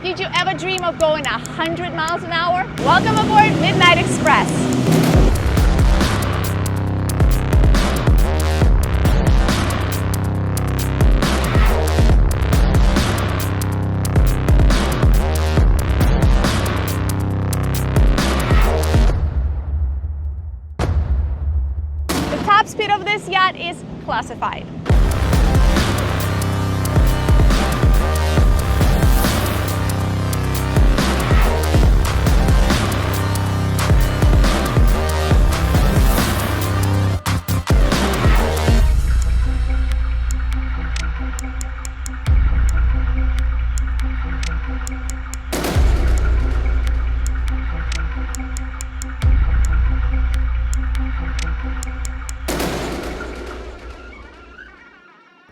Did you ever dream of going 100 miles an hour? Welcome aboard Midnight Express. The top speed of this yacht is classified.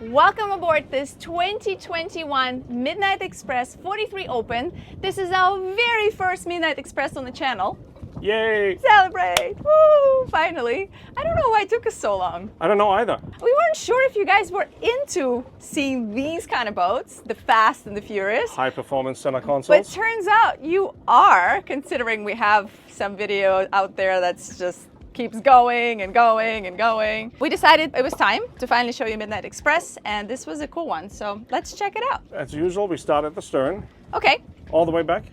Welcome aboard this 2021 Midnight Express 43 Open. This is our very first Midnight Express on the channel. Yay! Celebrate! Woo! Finally. I don't know why it took us so long. I don't know either. We weren't sure if you guys were into seeing these kind of boats, the Fast and the Furious. High performance center But consoles. turns out you are, considering we have some video out there that's just keeps going and going and going. We decided it was time to finally show you Midnight Express, and this was a cool one, so let's check it out. As usual, we start at the stern. Okay. All the way back.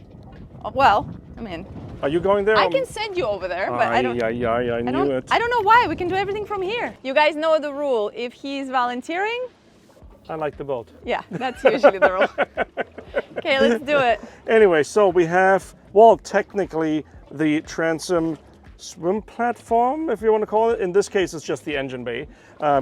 Well, I mean, Are you going there? I can send you over there, but I don't know why. We can do everything from here. You guys know the rule. If he's volunteering, I like the boat. yeah, that's usually the rule. Okay, let's do it. Anyway, so we have, well, technically the transom swim platform, if you want to call it. In this case, it's just the engine bay,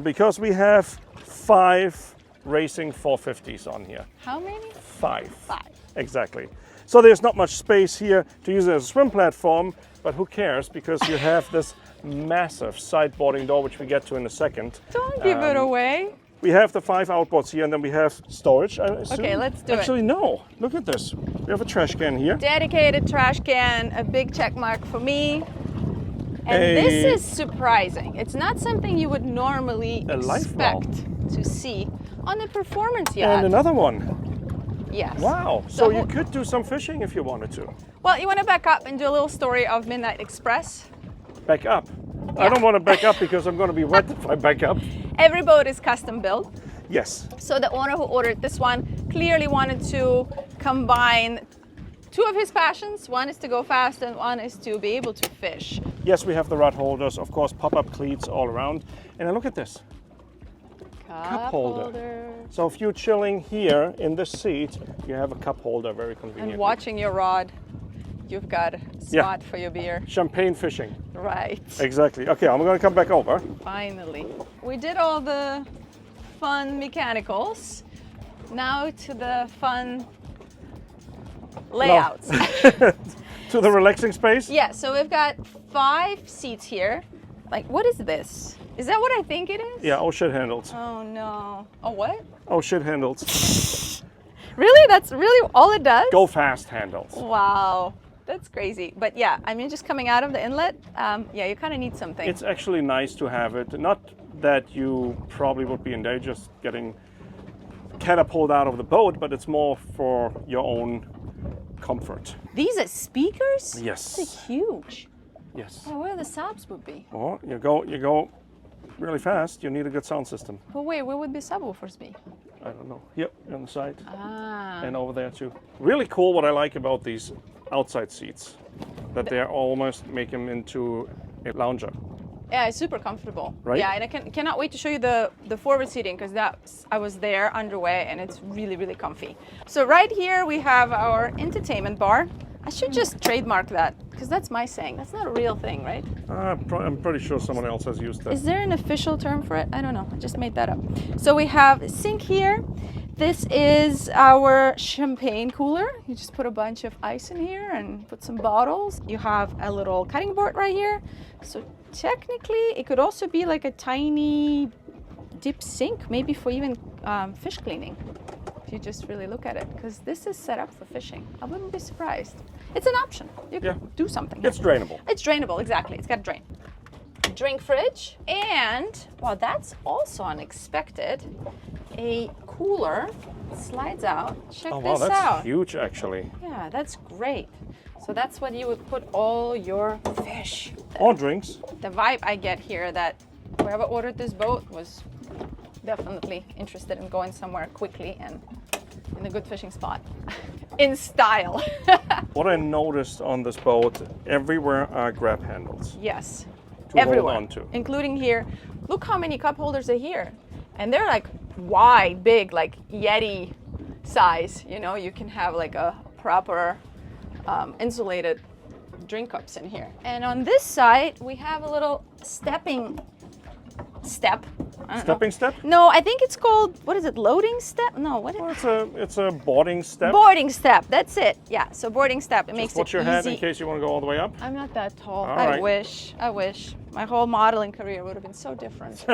because we have 5 racing 450s on here. How many? 5. 5. Exactly. So there's not much space here to use it as a swim platform, but who cares, because you have this massive sideboarding door, which we get to in a second. Don't give it away. We have the 5 outboards here, and then we have storage, I assume. Okay, let's do it. Actually, no. Look at this. We have a trash can here. Dedicated trash can, a big check mark for me. And this is surprising. It's not something you would normally expect to see on a performance yacht. And another one. Yes. Wow. So you could do some fishing if you wanted to. Well, you want to back up and do a little story of Midnight Express? Back up. Yeah. I don't want to back up because I'm going to be wet if I back up. Every boat is custom built. Yes. So the owner who ordered this one clearly wanted to combine 2 of his passions. One is to go fast and one is to be able to fish. Yes, we have the rod holders, of course, pop-up cleats all around. And then look at this. Cup holder. So if you're chilling here in this seat, you have a cup holder, very convenient. And watching your rod, you've got a spot for your beer. Champagne fishing. Right. Exactly. Okay, I'm going to come back over. Finally. We did all the fun mechanicals. Now to the fun layouts. To the relaxing space? Yeah, so we've got 5 seats here. Like, what is this? Is that what I think it is? Yeah, oh shit handles. Oh no. Oh what? Oh shit handles. Really? That's really all it does? Go fast handles. Wow. That's crazy. But yeah, I mean, just coming out of the inlet, yeah, you kind of need something. It's actually nice to have it. Not that you probably would be in danger just getting catapulted out of the boat, but it's more for your own comfort. These are speakers? Yes. These are huge. Yes. Oh, where the subs would be. Oh, you go really fast. You need a good sound system. But wait, where would the subwoofers be? I don't know. Yep, on the side. Ah. And over there too. Really cool. What I like about these outside seats, that they're almost make them into a lounger. Yeah, it's super comfortable. Right? Yeah, and I cannot wait to show you the forward seating, because I was there underway and it's really, really comfy. So right here we have our entertainment bar. I should just trademark that, because that's my saying. That's not a real thing, right? I'm pretty sure someone else has used that. Is there an official term for it? I don't know. I just made that up. So we have a sink here. This is our champagne cooler. You just put a bunch of ice in here and put some bottles. You have a little cutting board right here. So technically, it could also be like a tiny dip sink, maybe for even fish cleaning, if you just really look at it, because this is set up for fishing. I wouldn't be surprised. It's an option. You can do something. It's drainable. It's drainable, exactly. It's got a drain. Drink fridge, and, well, that's also unexpected, a cooler slides out. Check Oh wow, this that's out. huge actually. Yeah, that's great. So that's what you would put all your fish. Or drinks. The vibe I get here that whoever ordered this boat was definitely interested in going somewhere quickly and in a good fishing spot. In style. What I noticed on this boat, everywhere are grab handles. Yes. To Everywhere. hold on to. Including here. Look how many cup holders are here. And they're like wide, big, like Yeti size. You know, you can have like a proper insulated drink cups in here. And on this side, we have a little stepping step. Stepping step? No, I think it's called, what is it, loading step? No, what is Well, it's a boarding step. Boarding step, that's it. Yeah, so boarding step, it makes Just watch it your easy. head in case you want to go all the way up. I'm not that tall. All I right. wish. My whole modeling career would have been so different.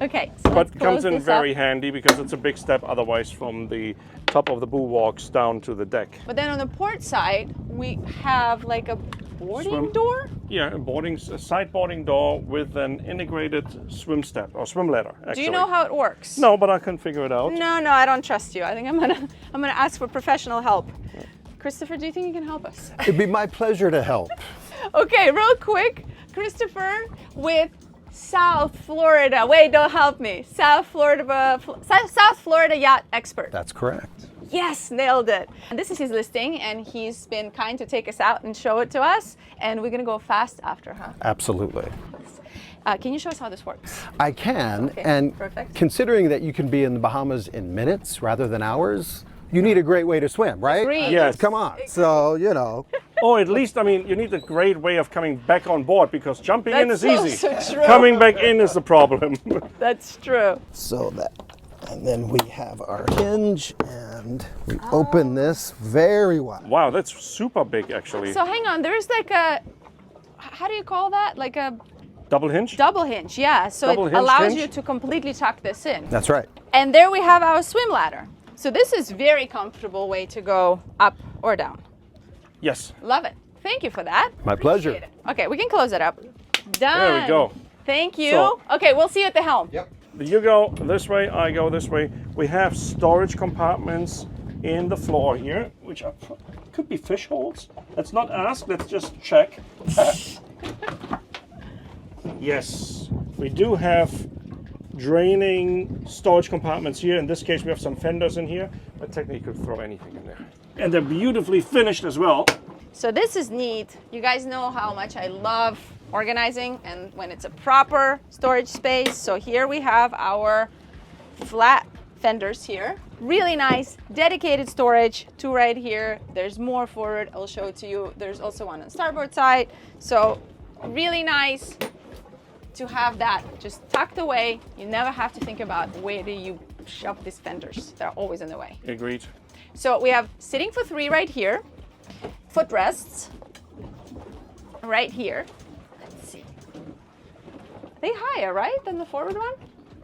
Okay, so But let's it comes close in this very up. handy because it's a big step otherwise from the top of the bulwarks down to the deck. But then on the port side, we have like a boarding Swim. door. Yeah, a side boarding door with an integrated swim step or swim ladder. Actually. Do you know how it works? No, but I can figure it out. No, I don't trust you. I think I'm gonna ask for professional help. Christopher, do you think you can help us? It'd be my pleasure to help. Okay, real quick, Christopher with South Florida. Wait, don't help me. South Florida yacht expert. That's correct. Yes, nailed it. And this is his listing, and he's been kind to take us out and show it to us. And we're gonna go fast after, huh? Absolutely. Can you show us how this works? I can, Okay, and perfect. considering that you can be in the Bahamas in minutes rather than hours, you need a great way to swim, right? Agreed. Yes. Come on. So, you know. Or at least, I mean, you need a great way of coming back on board because jumping in is That's easy. so true. Coming back in is the problem. That's true. So that, and then we have our hinge, and we open this very wide. Wow, that's super big actually. So hang on, there's like a, how do you call that? Like a Double hinge? double hinge, yeah. So Double it hinge allows hinge? you to completely tuck this in. That's right. And there we have our swim ladder. So this is very comfortable way to go up or down. Yes. Love it. Thank you for that. My pleasure. Appreciate it. Okay, we can close it up. Done. There we go. Thank you. So- Okay, we'll see you at the helm. Yep. You go this way, I go this way. We have storage compartments in the floor here, which are, could be fish holes. Let's not ask, let's just check. Yes, we do have draining storage compartments here. In this case, we have some fenders in here, but technically you could throw anything in there. And they're beautifully finished as well. So this is neat. You guys know how much I love organizing and when it's a proper storage space. So here we have our flat fenders here. Really nice, dedicated storage, two right here. There's more forward, I'll show it to you. There's also one on the starboard side. So really nice to have that just tucked away. You never have to think about where do you shove these fenders. They're always in the way. Agreed. So we have sitting for three right here, footrests right here. Let's see. Are they higher, right, than the forward one?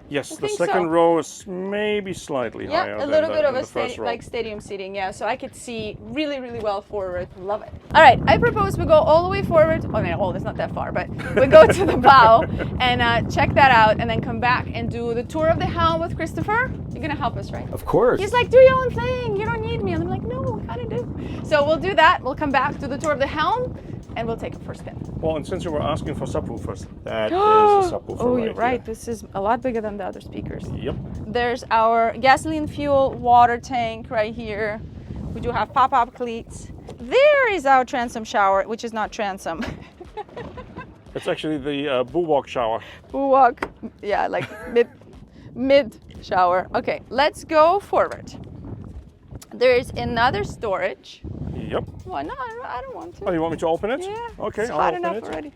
Yes, I the think second so. row is maybe slightly higher Yeah, a than little the, bit of than a the first row. like stadium seating, yeah. So I could see really, really well forward. Love it. All right, I propose we go all the way forward. I mean, it's not that far, but we go to the bow and check that out, and then come back and do the tour of the helm with Christopher. You're gonna help us, right? Of course. He's like, do your own thing. You don't need me. And I'm like, no, we kind of do. So we'll do that. We'll come back, do the tour of the helm, and we'll take a first spin. Well, and since you were asking for subwoofers, that is a subwoofer Oh, right you're right. here. This is a lot bigger than the other speakers. Yep. There's our gasoline fuel water tank right here. We do have pop-up cleats. There is our transom shower, which is not transom. It's actually the bulwark shower. Bulwark, yeah, like mid shower. Okay, let's go forward. There's another storage. Yep. Well, no, I don't want to. Oh, you want me to open it? Yeah. Okay, it's I'll hot open enough it. already.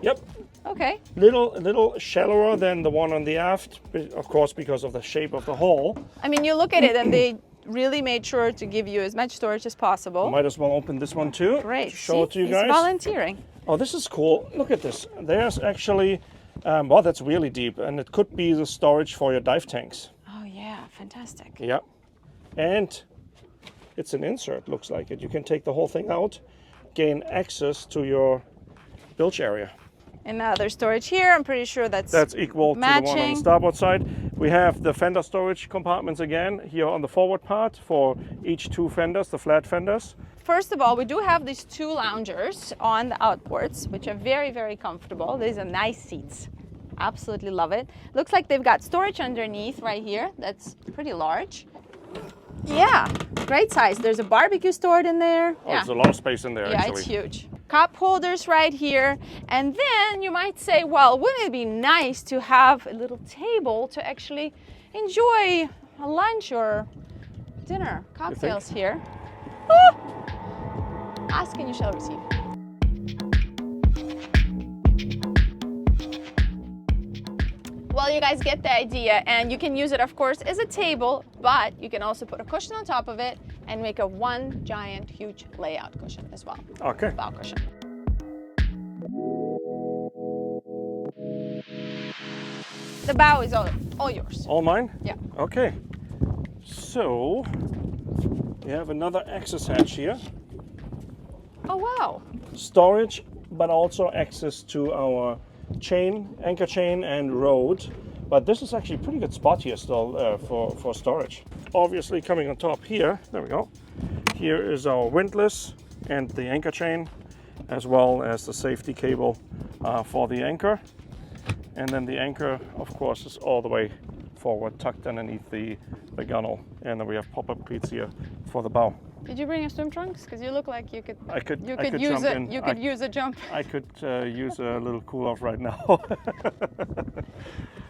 Yep. Okay. Little shallower than the one on the aft, of course, because of the shape of the hull. I mean, you look at it, and they really made sure to give you as much storage as possible. Might as well open this one too. Great. Show See, it to you he's guys. volunteering. Oh, this is cool. Look at this. There's actually, well, that's really deep, and it could be the storage for your dive tanks. Oh yeah, fantastic. Yeah. And it's an insert, looks like it. You can take the whole thing out, gain access to your bilge area. Another storage here. I'm pretty sure that's equal to the matching. one on the starboard side. We have the fender storage compartments again here on the forward part for each two fenders, the flat fenders. First of all, we do have these two loungers on the outboards, which are very, very comfortable. These are nice seats. Absolutely love it. Looks like they've got storage underneath right here. That's pretty large. Yeah, great size. There's a barbecue stored in there. Oh, there's a lot of space in there, yeah, actually. it's huge. Cup holders right here. And then you might say, well, wouldn't it be nice to have a little table to actually enjoy a lunch or dinner, cocktails here? Oh! Ask and you shall receive. Well, you guys get the idea, and you can use it, of course, as a table, but you can also put a cushion on top of it and make a one giant, huge layout cushion as well. Okay. Bow cushion. The bow is all yours. All mine? Yeah. Okay. So, we have another access hatch here. Oh, wow. Storage, but also access to our chain, anchor chain and rode. But this is actually a pretty good spot here still for storage. Obviously coming on top here, there we go. Here is our windlass and the anchor chain, as well as the safety cable for the anchor. And then the anchor, of course, is all the way forward, tucked underneath the gunnel. And then we have pop-up cleats here for the bow. Did you bring your swim trunks? Because you look like you could. I could use jump it. in. You could use a jump. I could use a little cool off right now.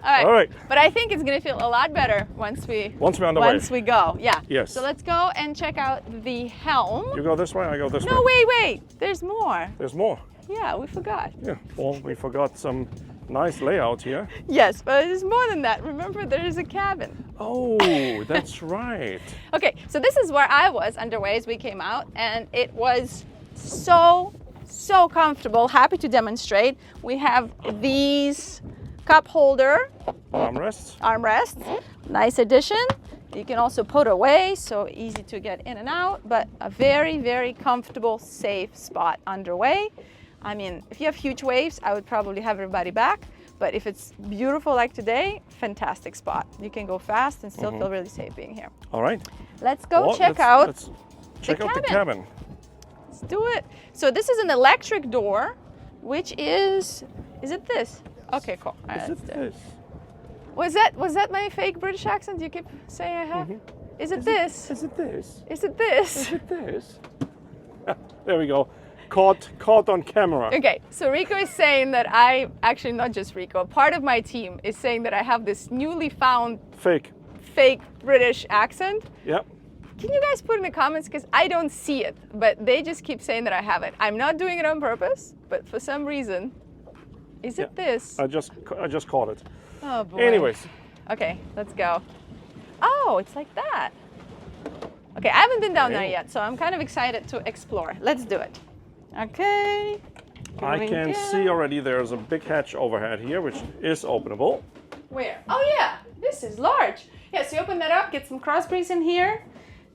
All right. But I think it's gonna feel a lot better once we're on the way. Once we go, yeah. Yes. So let's go and check out the Helm. You go this way, I go this way. No, wait. There's more. There's more. Yeah, we forgot. Yeah. Well, we forgot some nice layout here. Yes, but there's more than that. Remember, there is a cabin. Oh, that's right. Okay, so this is where I was underway as we came out, and it was so comfortable. Happy to demonstrate. We have these cup holder armrests. Nice addition. You can also put away, so easy to get in and out, but a very comfortable, safe spot underway. I mean, if you have huge waves, I would probably have everybody back. But if it's beautiful like today, fantastic spot. You can go fast and still feel really safe being here. All right. Let's go check out the cabin. Let's do it. So this is an electric door, which is it this? Okay, cool. All right, Is it this? Was that my fake British accent you keep saying I have? Is it this? Is it this? Is it this? Is it this? There we go. Caught on camera. Okay, so Rico is saying that actually not just Rico, part of my team is saying that I have this newly found fake British accent. Yep. Can you guys put in the comments, because I don't see it, but they just keep saying that I have it. I'm not doing it on purpose, but for some reason, is it this? I just caught it. Oh boy. Anyways. Okay, let's go. Oh, it's like that. Okay, I haven't been down there yet, so I'm kind of excited to explore. Let's do it. Okay. I can see already there's a big hatch overhead here, which is openable. Where? Oh yeah, this is large. Yeah, so you open that up, get some cross breeze in here.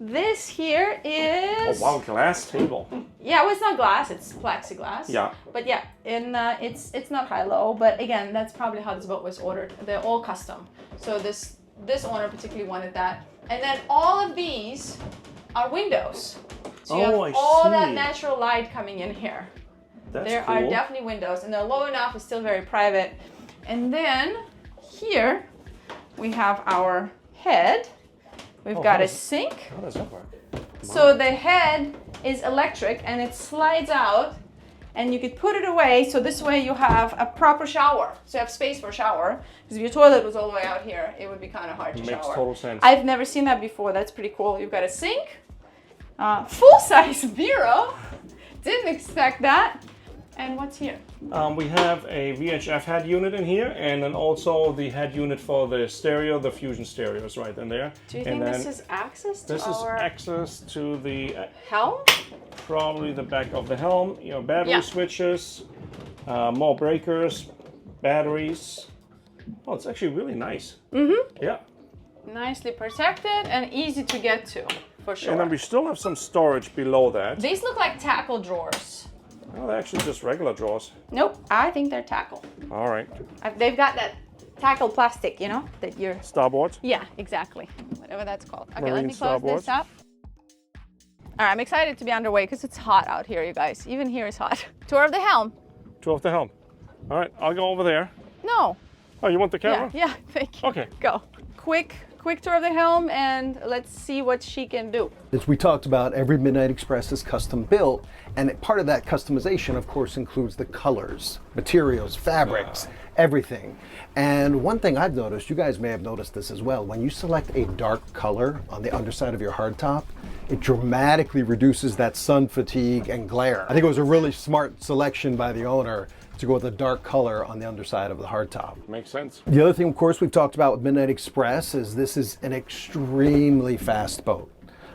This here is... Oh wow, glass table. Yeah, well, it's not glass, it's plexiglass. Yeah. But yeah, it's not high-low, but again, that's probably how this boat was ordered. They're all custom. So this owner particularly wanted that. And then all of these are windows. So you have all that natural light coming in here. There are definitely windows, and they're low enough, it's still very private. And then here we have our head. We've got a sink. How does that work? So the head is electric and it slides out, and you could put it away, so this way you have a proper shower. So you have space for a shower, because if your toilet was all the way out here, it would be kind of hard to shower. Makes total sense. I've never seen that before. That's pretty cool. You've got a sink, full-size bureau. Didn't expect that. And what's here? We have a VHF head unit in here, and then also the head unit for the stereo, the Fusion stereo is right in there. Do you think this is access to This is access to the Helm? Probably the back of the Helm. You know, battery switches, more breakers, batteries. Oh, it's actually really nice. Yeah. Nicely protected and easy to get to, for sure. And then we still have some storage below that. These look like tackle drawers. Oh, they're actually just regular drawers. Nope, I think they're tackle. All right. They've got that tackle plastic, you know, that you're... Starboard. Yeah, exactly. Whatever that's called. Okay, let Marine me close this starboard. up. All right, I'm excited to be underway because it's hot out here, you guys. Even here is hot. Tour of the helm. Tour of the helm. All right, I'll go over there. No. Oh, you want the camera? Yeah, thank you. Okay. Go. Quick tour of the helm, and let's see what she can do. As we talked about, every Midnight Express is custom built, and part of that customization, of course, includes the colors, materials, fabrics, everything. And one thing I've noticed, you guys may have noticed this as well, when you select a dark color on the underside of your hardtop, it dramatically reduces that sun fatigue and glare. I think it was a really smart selection by the owner to go with a dark color on the underside of the hardtop. Makes sense. The other thing, of course, we've talked about with Midnight Express is this is an extremely fast boat.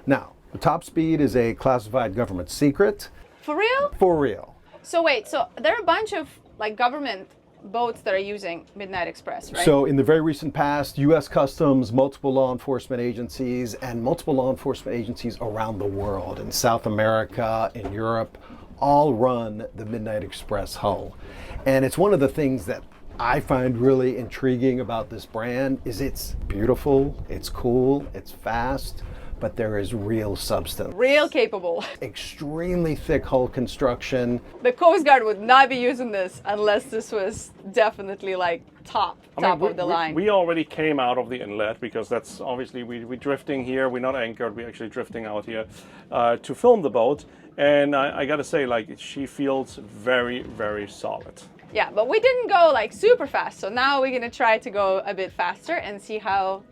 Now, the top speed is a classified government secret. For real? For real. So wait, so there are a bunch of like government boats that are using Midnight Express, right? So in the very recent past, U.S. Customs, multiple law enforcement agencies, and multiple law enforcement agencies around the world, in South America, in Europe, all run the Midnight Express hull. And it's one of the things that I find really intriguing about this brand is it's beautiful, it's cool, it's fast, but there is real substance. Real capable. Extremely thick hull construction. The Coast Guard would not be using this unless this was definitely like top of the line. We already came out of the inlet because that's obviously we're drifting here. We're not anchored. We're actually drifting out here to film the boat. And I got to say, like, she feels very, very solid. Yeah, but we didn't go like super fast. So now we're gonna try to go a bit faster and see how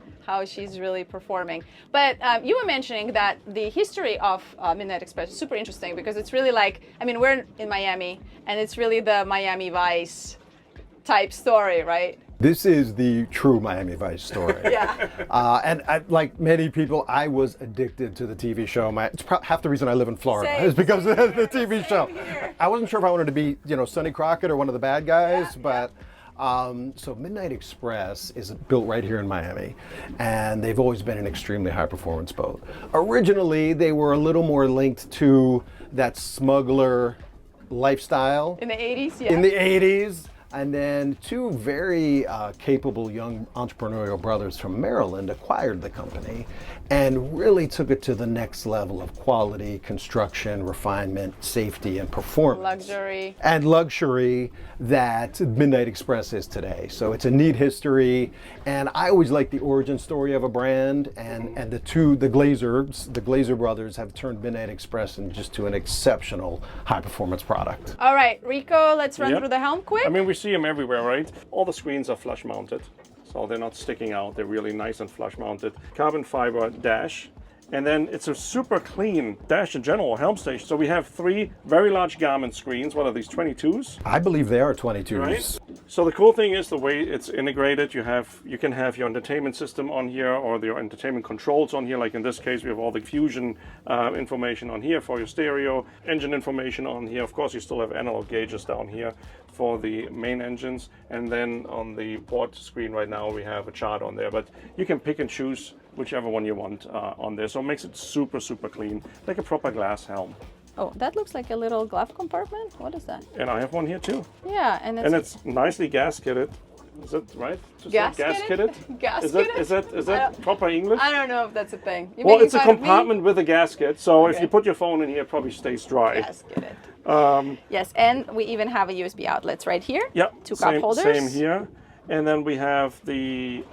she's really performing. But you were mentioning that the history of Midnight Express is super interesting because it's really like, I mean, we're in Miami and it's really the Miami Vice type story, right? This is the true Miami Vice story. Yeah. And like many people, I was addicted to the TV show. It's half the reason I live in Florida is because of the TV show. Here. I wasn't sure if I wanted to be, Sonny Crockett or one of the bad guys, but so Midnight Express is built right here in Miami, and they've always been an extremely high performance boat. Originally, they were a little more linked to that smuggler lifestyle. In the 80s, yeah. In the 80s. And then two very capable young entrepreneurial brothers from Maryland acquired the company and really took it to the next level of quality, construction, refinement, safety, and performance. Luxury. And luxury that Midnight Express is today. So it's a neat history. And I always like the origin story of a brand. And the Glazer brothers have turned Midnight Express into an exceptional high performance product. All right, Rico, let's run Yep. through the helm quick. I mean, we see them everywhere, right? All the screens are flush mounted, so they're not sticking out. They're really nice and flush mounted. Carbon fiber dash. And then it's a super clean dash in general, helm station. So we have three very large Garmin screens. What are these, 22s? I believe they are 22s. Right. So the cool thing is the way it's integrated. You can have your entertainment system on here or your entertainment controls on here. Like in this case, we have all the fusion information on here for your stereo, engine information on here. Of course, you still have analog gauges down here for the main engines. And then on the port screen right now, we have a chart on there. But you can pick and choose whichever one you want on there. So it makes it super, super clean, like a proper glass helm. Oh, that looks like a little glove compartment. What is that? And I have one here too. Yeah, and it's nicely gasketed. Is it right? Gasketed? Gasketed? Is that proper English? I don't know if that's a thing. You Well, making it's a fun of me? compartment with a gasket, so if Okay. you put your phone in here, it probably stays dry. Gasketed. Yes, and we even have a USB outlets right here. Yep, Two cup holders. same here. And then we have the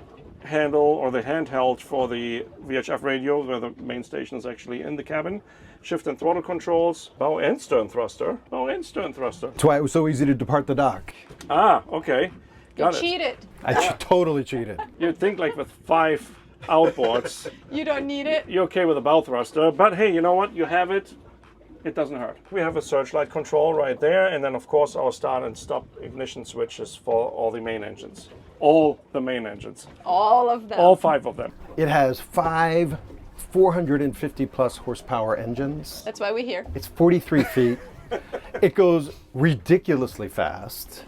handle or the handheld for the VHF radio, where the main station is actually in the cabin. Shift and throttle controls, bow and stern thruster. That's why it was so easy to depart the dock. Ah, okay. You Got it. cheated. I totally cheated. You'd think like with 5 outboards, You don't need it. you're okay with a bow thruster, but hey, you know what? You have it. It doesn't hurt. We have a searchlight control right there, and then of course our start and stop ignition switches for all the main engines. All the main engines. All of them. All 5 of them. It has 5 450 plus horsepower engines. That's why we're here. It's 43 feet. It goes ridiculously fast.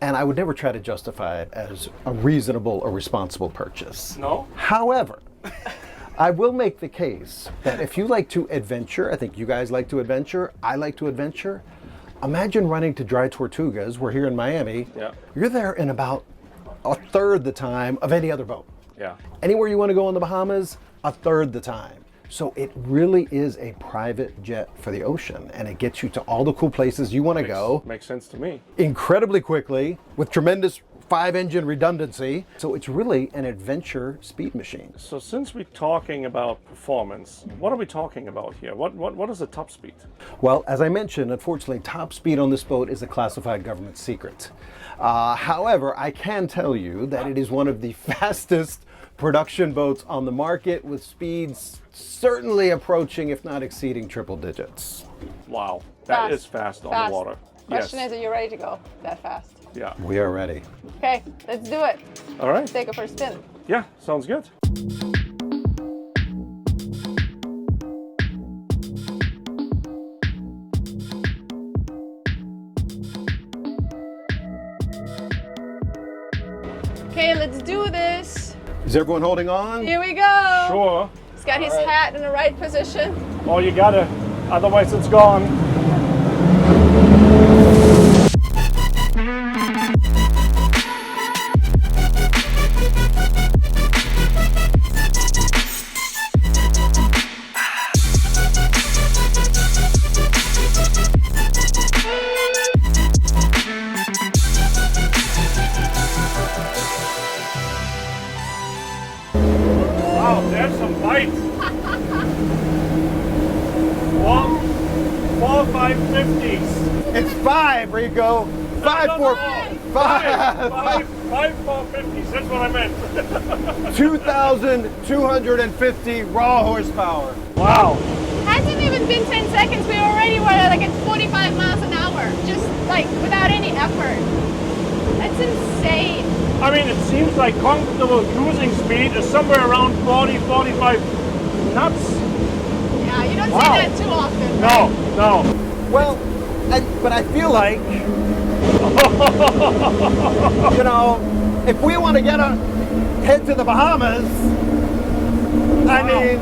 And I would never try to justify it as a reasonable or responsible purchase. No? However, I will make the case that if you like to adventure, I think you guys like to adventure, I like to adventure, Imagine running to Dry Tortugas, we're here in Miami. Yeah. You're there in about a third the time of any other boat. Yeah. Anywhere you want to go in the Bahamas, a third the time. So it really is a private jet for the ocean, and it gets you to all the cool places you want to go. Makes sense to me. Incredibly quickly, with tremendous 5-engine redundancy. So it's really an adventure speed machine. So since we're talking about performance, what are we talking about here? What is the top speed? Well, as I mentioned, unfortunately, top speed on this boat is a classified government secret. However, I can tell you that it is one of the fastest production boats on the market, with speeds certainly approaching, if not exceeding, triple digits. Wow, that Fast. is fast on Fast. the water. Question Yes. is, are you ready to go that fast? Yeah. We are ready. Okay, let's do it. All right. Let's take a first spin. Yeah, sounds good. Okay, let's do this. Is everyone holding on? Here we go. Sure. He's got his hat in the right position. Oh, you gotta, otherwise it's gone. Wow, there's some bite. Four 550s. It's 5, Rico. 5 No, for no, no. 5. Five 450s. That's what I meant. 2,250 raw horsepower. Wow. Hasn't even been 10 seconds. We already were like at 45 miles an hour, just like without any effort. That's insane. I mean, it seems like comfortable cruising speed is somewhere around 40, 45 knots. Yeah, you don't Wow. see that too often. No, no. Well, but I feel like, you know, if we want to head to the Bahamas, I mean,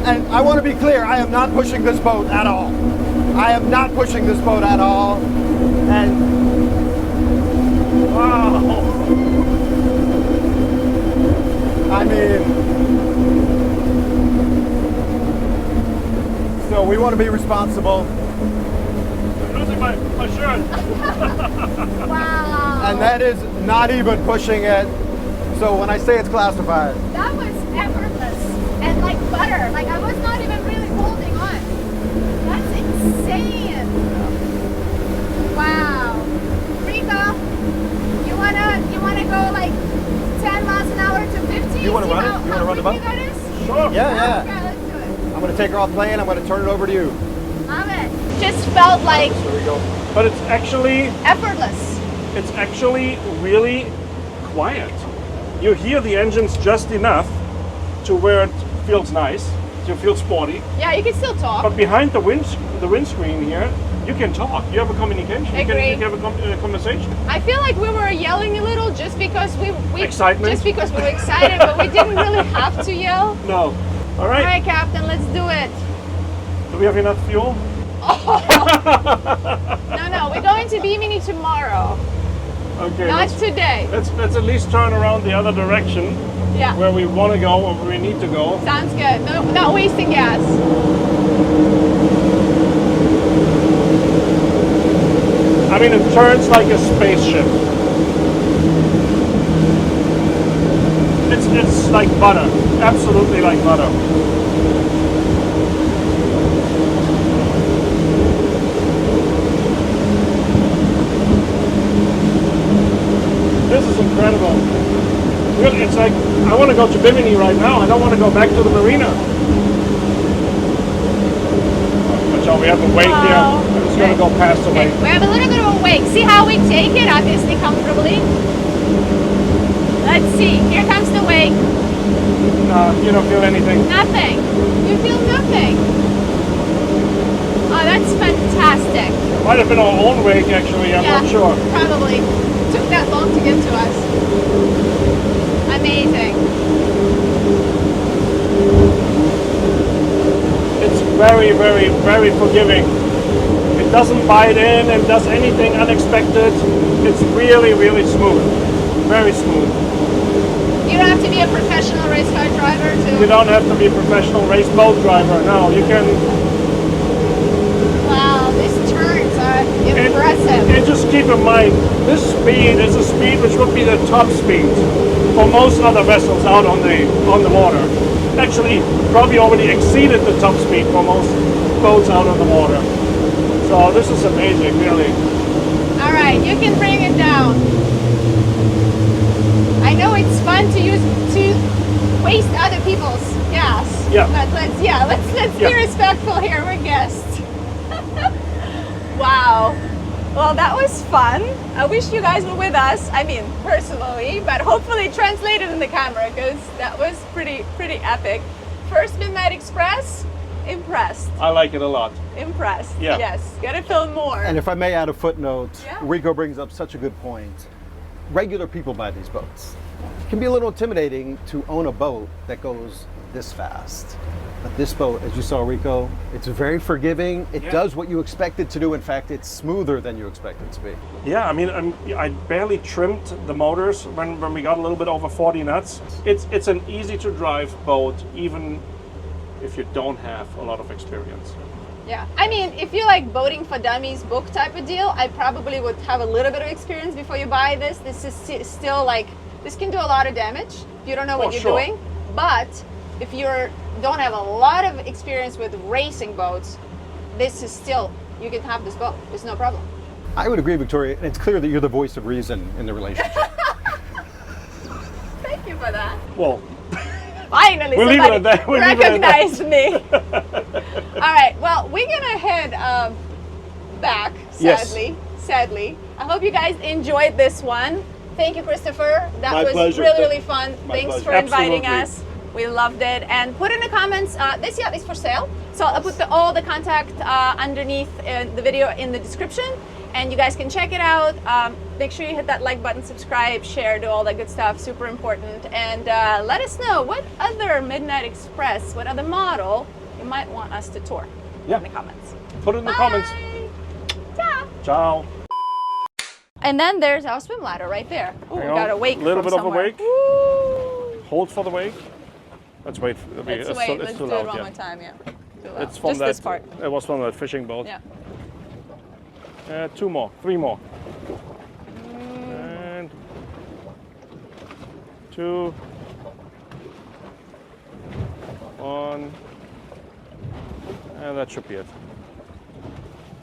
and I want to be clear, I am not pushing this boat at all. I am not pushing this boat at all. And Wow. I mean, so we want to be responsible. I'm losing my shirt. Wow. And that is not even pushing it. So when I say it's classified, That was effortless and like butter. Like I was not even really holding on. That's insane. Wow. Rico, you wanna go like 10 miles an hour to 50? You wanna See run it? how- You wanna how run the quickly boat? that is? Sure. yeah. Okay, let's do it. I'm going to take her off plane. I'm going to turn it over to you. Love it. Just felt like There we go. But it's actually effortless. really quiet. You hear the engines just enough to where it feels nice, to feel sporty. Yeah, you can still talk. But behind the windscreen here, you can talk. You have a communication. Agree. You can have a conversation. I feel like we were yelling a little just because we Excitement? Just because we were excited, but we didn't really have to yell. No. All All right. right, Captain, let's do it. Do we have enough fuel? No, we're going to Bimini tomorrow, Okay. not today. Let's at least turn around the other direction Yeah, where we want to go or where we need to go. sounds good. No, not wasting gas. I mean, it turns like a spaceship. It's like butter. Absolutely like butter. This is incredible. Really, it's like, I want to go to Bimini right now. I don't want to go back to the marina. Watch out, we have a wake here. Wow. I'm just going to go past the Okay, wake. we have a little bit of a wake. See how we take it, obviously comfortably. Let's see. Here comes the wake. You don't feel anything. Nothing. You feel nothing. Oh, that's fantastic. Might have been our own wake, actually. I'm not sure. Probably. Took that long to get to us. Amazing. It's very, very, very forgiving. It doesn't bite in and does anything unexpected. It's really, really smooth. Very smooth. You don't have to be a professional race car driver You don't have to be a professional race boat driver. No, you can. Wow, these turns are impressive. And just keep in mind, this speed is a speed which would be the top speed for most other vessels out on the water. Actually, probably already exceeded the top speed for most boats out on the water. So this is amazing, really. All right, you can bring it down. I know it's fun to waste other people's gas. Yeah. But let's be respectful here. We're guests. Wow. Well, that was fun. I wish you guys were with us. I mean, personally, but hopefully translated in the camera because that was pretty epic. First Midnight Express, impressed. I like it a lot. Impressed. Yeah. Yes. Gotta film more. And if I may add a footnote, Yeah. Rico brings up such a good point. Regular people buy these boats. It can be a little intimidating to own a boat that goes this fast. But this boat, as you saw, Rico, it's very forgiving. It does what you expect it to do. In fact, it's smoother than you expect it to be. Yeah, I mean, I barely trimmed the motors when we got a little bit over 40 knots. It's an easy to drive boat, even if you don't have a lot of experience. Yeah, I mean, if you like boating for dummies book type of deal, I probably would have a little bit of experience before you buy this. This is still like, this can do a lot of damage if you don't know what you're doing. But if you don't have a lot of experience with racing boats, this is still, you can have this boat. It's no problem. I would agree, Victoria, and it's clear that you're the voice of reason in the relationship. Thank you for that. Well, finally, we'll leave it at somebody that. We'll leave it at that. recognized me. All right, well, we're gonna head back, sadly. Sadly. I hope you guys enjoyed this one. Thank you, Christopher. That My was pleasure. really fun. My Thanks pleasure. for inviting Absolutely. us. We loved it. And put in the comments, this yacht is for sale. So I'll put all the contact underneath the video in the description. And you guys can check it out. Make sure you hit that like button, subscribe, share, do all that good stuff. Super important. And let us know what other Midnight Express, what other model you might want us to tour in the comments. Put it in the comments. Ciao. Ciao. And then there's our swim ladder right there. Ooh, we got a wake. A little from bit of a somewhere. wake. Woo. Hold for the wake. Let's wait. Let's it's wait. Too, Let's it's do too it loud, one yeah. more time. Yeah. Too loud. It's from Just that. this part. It was from that fishing boat. Yeah. 2 more, 3 more. And 2, 1, and that should be it.